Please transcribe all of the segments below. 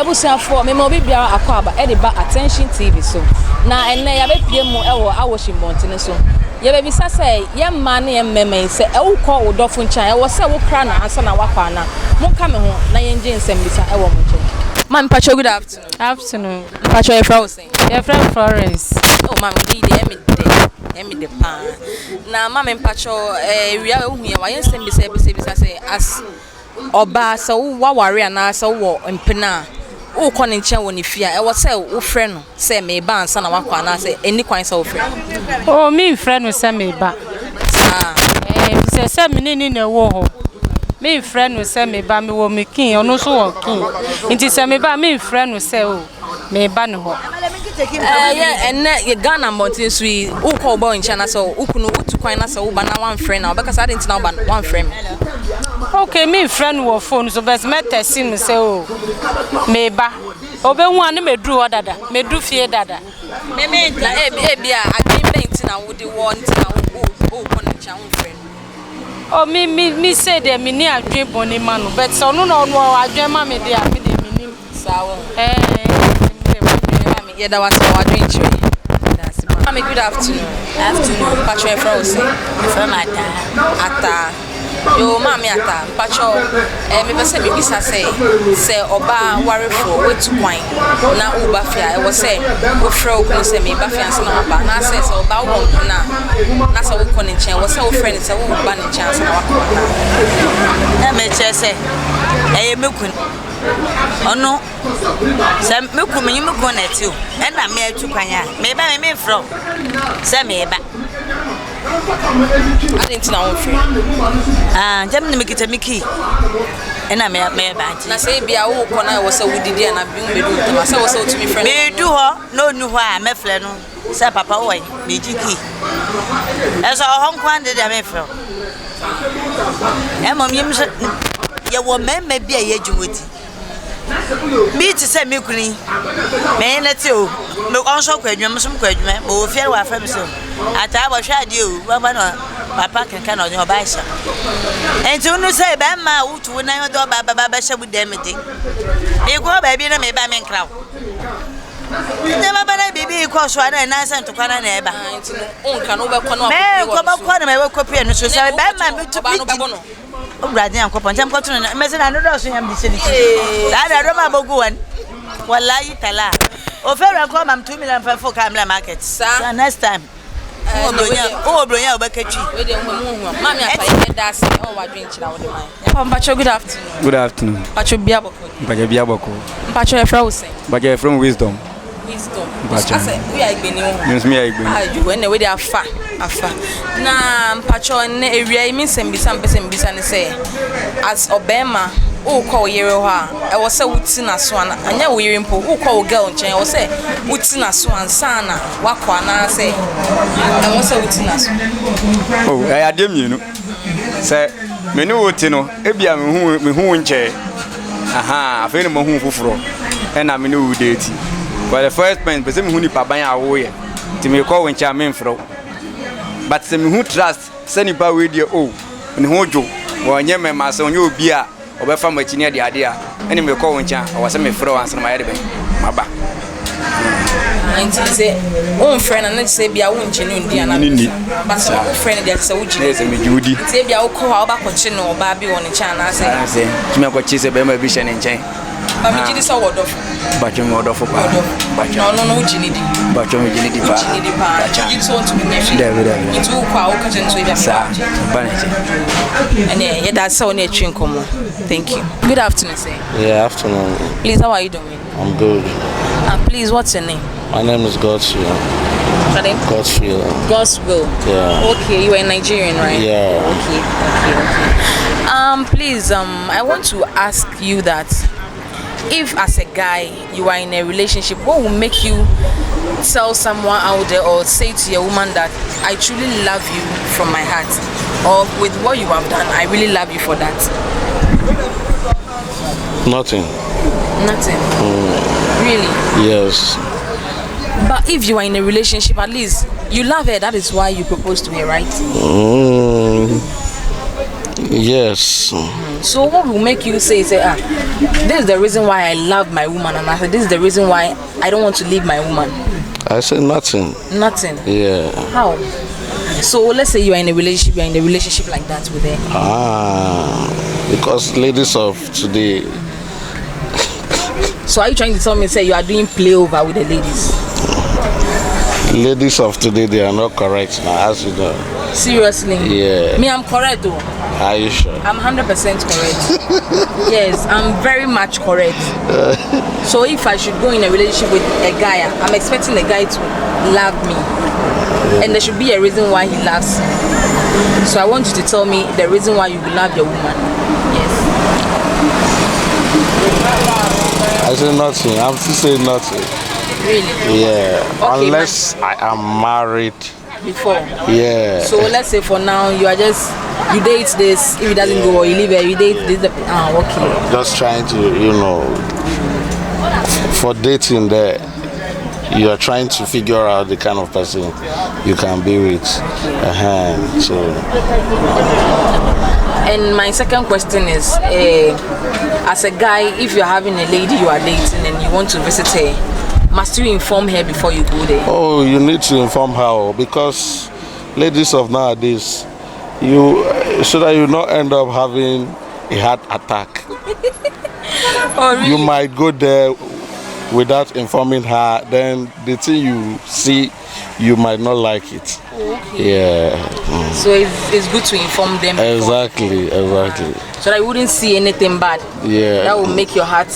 ebusia for me mo bi bia akwaba e de ba attention TV so na enne ya be pie mu e wo awoshi montene so ye be bisa say ye ma na ye mmemme say e wo kọ odofo nchan e wo say wo kra na ansa na wakwa na mo ka me ho na ye nje nsem bisa e wo mo nchan man pacho good afternoon Afternoon. pacho e fra say Your friend Florence. oh man we dey emi de pa na mama pacho ria hu ye wa ye nsem bisa say as oba so wa ware na so wo mpena o kọ ne nche wo ne fia e wo say wo frɛ no say me ba ansa na wakwa na say eni kwan say wo frɛ Oh, me friend will send me back. Say me ni na wo ho. Me friend will send me back me wo me kin ono so wo kin. Nti say me ba me friend will say oh me ba ne ho. Yeah, and ye Ghana mountain sui o kọ bo nche na so ukunu utu kwan na so wo ba na one friend na obeka say didn't na ba one friend. Okay, me friend wo phone so best me text me say oh me ba. Obe hu ane me dru odada. Me dru fie dada. Me na bia agreement na wo de wo ntina wo kọ ne nche wo friend. Oh, me say there me ni adwen boni manu but so no adwen ma me dey me dey me ni Sawo. Yeah, that was our drink. That's it. Good afternoon. Afternoon. Pacho Frozen. From Ata. Yo, Mammy Ata. Pacho. Me be say me bisa say oba worry for we to wine. Na uba fia. I was say we fro ko say me ba fia say na oba. Na say so oba won na so we ko ne chen. We say we friend say we ba ne chen say na wakwa na. Na me che say me kun ono se me ku me go na ti o e na me atu kwan a me ba me fro se me ba I didn't know one friend. jam ni me kita miki e na me ba ti na say bia wo ko na wo say wo didi na bi me do to say wo say to me friend me du ho no nu ho a me fle no se papa wo me jiki e so ho nkwan de me fro e mom yim so ye wo me bia ye juwoti me ti say me kuni me na ti o me onso kwadwuma me som kwadwuma mo fiere wa fa me so ata bo hwa de o baba no papa kenka na o ba sha enti unu say ba ma utu na do baba sha bu dem de e go ba bi na me ba me nkraw baba na bibi ko so na na san to kwana na e ba enti no onka no be ko na me ko ba ko na me ko pie no so say ba ma me to bi Brother and Copon, Jam Cotton, and Messin, I don't know him vicinity. I don't know go on. Wallahi Tala. Or fair and come, I'm 2 million for Camla market. Sir, next time. Oh, Bronya, Baketchi. We don't move. Mammy, I that's all I drink out of mine. Pacho, good afternoon. Good afternoon. Pacho Biaboko. Biaboko. Pacho Frozen. Baja from Wisdom. I said, we are being you when they are far. Na Pacho and area means some person say as Obama. Oh, call Yeroha. I was so Wutina Swan, and now we're in Po, who call girl and chain, or say Wutina Swan, Sana, Wakwana say, and was so Wutina. Oh, I had them, you know. Say, Menu Wutino, Ebia, who in chair. Aha, I feel my home for and I'm new date. But the first man, but some who nip by way to me call when charming fro. But some who trust, send it by radio, oh, and Hojo, or Yemen, my son, you beer. Oba fa machine de ade a ene me ko woncha o wase me fro ansa ma yade be maba anti say won friend na say bia wonche no ndi ana but so friend dey say wuji say me judi say bia wo ko ha oba ko chi no oba bi won cha na say me ko chi say be ma bi she ne nchen ba mi jidi so wodof ba jo me wodof pa ba jo no wuji ni di ba jo me jini di pa jidi so to me nyefi itu kwa wo ka je nso bia sa ba ne che ene ye da so na etwi nkomo. Thank you. Good afternoon, sir. Yeah, afternoon. Please, how are you doing? I'm good. Please, what's your name? My name is Godswill. What's your name? Godswill. Godswill. Yeah. Okay, you are Nigerian, right? Yeah. Okay. Please, I want to ask you that if as a guy you are in a relationship, what will make you tell someone out there or say to your woman that I truly love you from my heart, or with what you have done, I really love you for that? Nothing. Really? Yes. But if you are in a relationship, at least you love her, that is why you propose to her, right? Yes. So what will make you say, this is the reason why I love my woman, and I said, this is the reason why I don't want to leave my woman? I said nothing. Nothing? Yeah. How? So let's say you are in a relationship like that with her. Because ladies of today. So are you trying to tell me, say you are doing play over with the ladies? Ladies of today, they are not correct now, as you know. Seriously? Yeah. Me, I'm correct though. Are you sure? I'm 100% correct. Yes, I'm very much correct. So if I should go in a relationship with a guy, I'm expecting the guy to love me. And there should be a reason why he loves me. So I want you to tell me the reason why you love your woman. Yes. I said nothing. I'm still saying nothing. Really? Yeah. Okay, unless I am married. Before? Yeah. So let's say for now you are just, you date this, if it doesn't go or you leave it, you date this, okay. Just trying to, for dating there, you are trying to figure out the kind of person you can be with. So. And my second question is, as a guy, if you're having a lady you are dating and you want to visit her, must you inform her before you go there? Oh, you need to inform her because ladies of nowadays, so that you not end up having a heart attack. Oh, really? You might go there without informing her, then the thing you see, you might not like it. Okay. Yeah. So it's good to inform them. Exactly. So that you wouldn't see anything bad. Yeah. That will make your heart.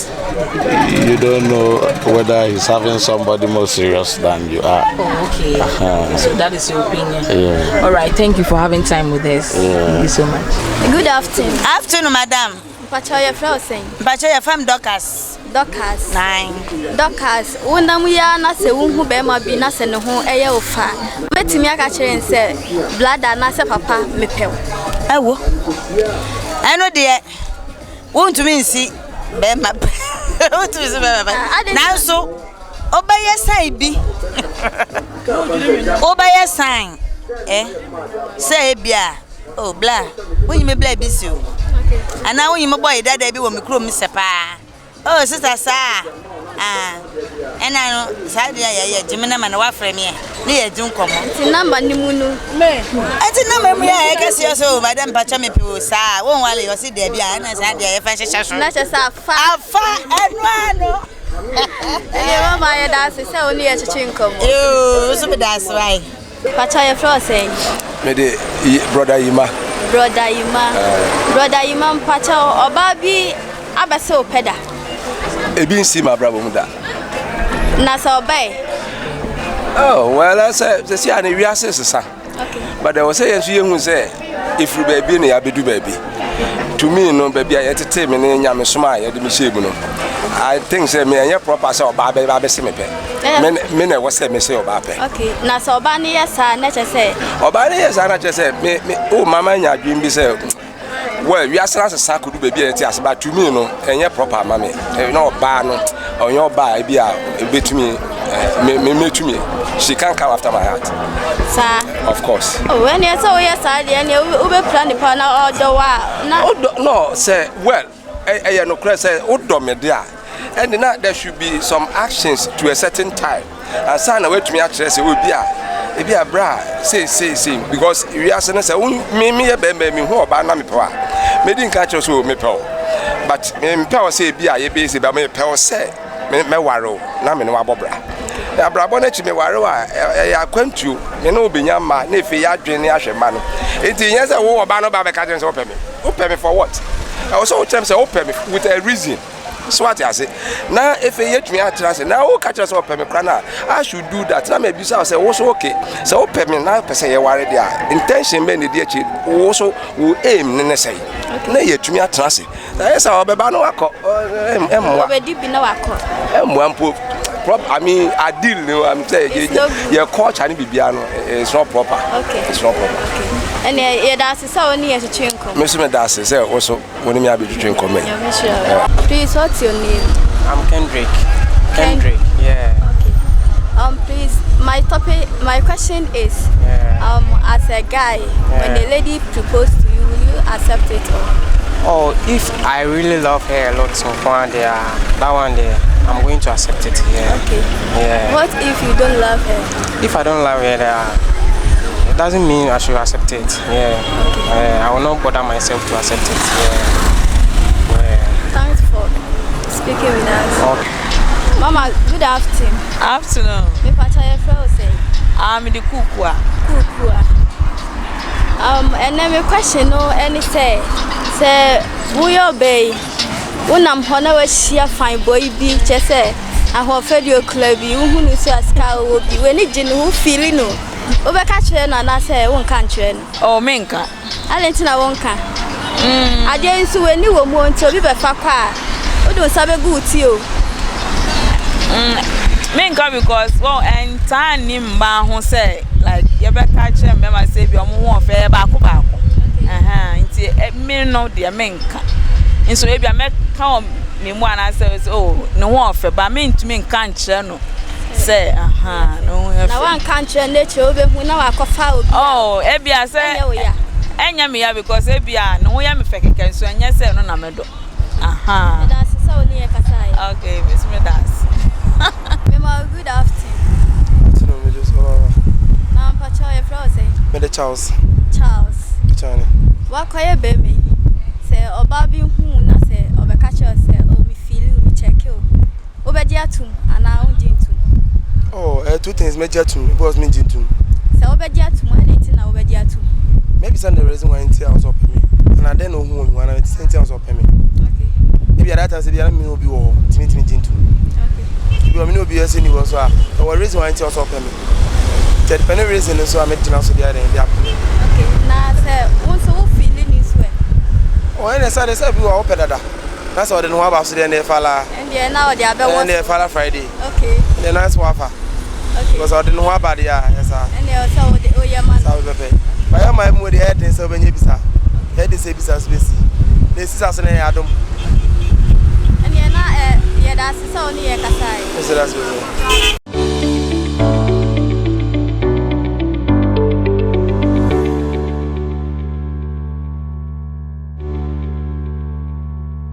You don't know whether he's having somebody more serious than you are. Oh, okay. So that is your opinion. Yeah. All right. Thank you for having time with us. Yeah. Thank you so much. Good afternoon. Afternoon, madam. Pacho, your flower saying. Pacho, your fam Docas. Docas. 9. Docas. Una muya na se who be ma bi na se ne ho eye ofa. Metimi aka kire nse blada na se papa mepew. Ewo. Eno de won't me see be ma. Won't me see be ma. Now so obeye sign bi. Obeye sign. Say bia. Oh bla. When you me bla bi so. And now when you boy that they be wo me kro me sepa. Oh sister sa. And I know Sadia ya Jimena man wa frame here. Ne edun komo. Ti number ni mu no. Me. Ati number mu ya kase yo so madam pacha me piwo sa. Won wale yo si de bia na Sadia ya fa hyehyɛ so. Na kyesa afa. Afa enu ano. Ye mama ya da se oni ya chichi nkomo. Yo, so be das why. Pacha ya flow say. Me de brother Yima. Brother Yima pacha oba bi abese opeda. Ebi nsi ma brabo mu da. Na so obey. Oh, well, I said, see, I need sir. Okay. But I was saying to you, say, if you baby, I be do baby. To me, no baby, I entertain me in Yamasuma, I didn't see you. I think, say, me and your proper self, Baby, Men was said, Miss Obape. Okay. Na so bani yes, I never say. Obani, yes, I just said, me, oh, Mamma, and your dream be said. Well, we are saying as a could be as about to me, no, and your proper mammy, no ban on your bar, be a bit to me, to me. She can't come after my heart. Sir, of course. Oh, when you saw yes, I and you will plan the partner or the no, say, well, I no credit say, oh, domedia. And then there should be some actions to a certain time. And sign away to me, actually, say, will be a bra, say, because we are saying, me a baby, who are banana power. Made catch us with me power. But me power say, be a busy, but me power say, me waro, Namin Wabobra. A brabonet me waro, I quent you, you know, be young man, if you are drinking man. It is a war banner by the curtains open me. Open me for what? I was all times open me with a reason. So what I say now, if you hit me at last, now catch us up, I should do that. Now maybe I say also okay. So open me now, per se, you are there. Intention, many dear child, also will aim, and say, nay, to me at transit. That's our Babano. I mean, I deal, I'm saying, your coach and Bibiano is not proper. Okay, it's not proper. Okay. And that's so near to drink. Mr. Medas is also when you have to drink. Please, what's your name? I'm Kendrick. Kendrick, yeah. Okay. Please, my question is, as a guy, when the lady proposed to you, will you accept it or? Oh, if I really love her a lot, so far there, that one there, I'm going to accept it. Yeah. Okay. Yeah. What if you don't love her? If I don't love her, it doesn't mean I should accept it. Yeah. Okay. I will not bother myself to accept it. Yeah. Thanks for speaking with us. Okay. Mama, good afternoon. Afternoon. Me pacha your friend say. I'm the kukua. Kukua. And then my question no any say buyo bay. Unam hona we share fine boy be just say I have fed your club you who know so as cow will be when it didn't who feeling no. Over catch and I say one country. Oh, Minka. I didn't know one can. I didn't see when you were more to be back. What do sabe good to you? Minka because well and time nimba who say like you better catch him me say be omo fair back. Nti me no de Minka. Nso e bia me ka me mu ana say oh no one fair but me ntumi nka nche no say no na one country nature obehu na wakofa obi oh e bia say enya me ya because e bia no ya me fekeke nso enya say no na me do that's so oni e kasai okay miss me dance Mema good afternoon me just na pacha your friend say me the Charles Chani wakoye be me say oba bi hu na say obeka che say o me feel me check you obedi atum ana unjintum oh two things major to me boss me jintum say obedi atum anything na obedi atum maybe some the reason why I was up me and I don't know who one I think I was up me okay maybe that time say be me obi wo timi jintum okay you me obi say ni was so the reason why I was up me the penny reason so I made to so there and okay na say won so feeling is when oh and say we were up dada that's all the no about so there fala and there now they are and there fala Friday okay the nice wafa okay because all the no about there yes sir and there also the oya man so pepe but I my mo the head so benye bisa head say bisa space the sisters na ya dom and there na yeah that's so only e kasai yes that's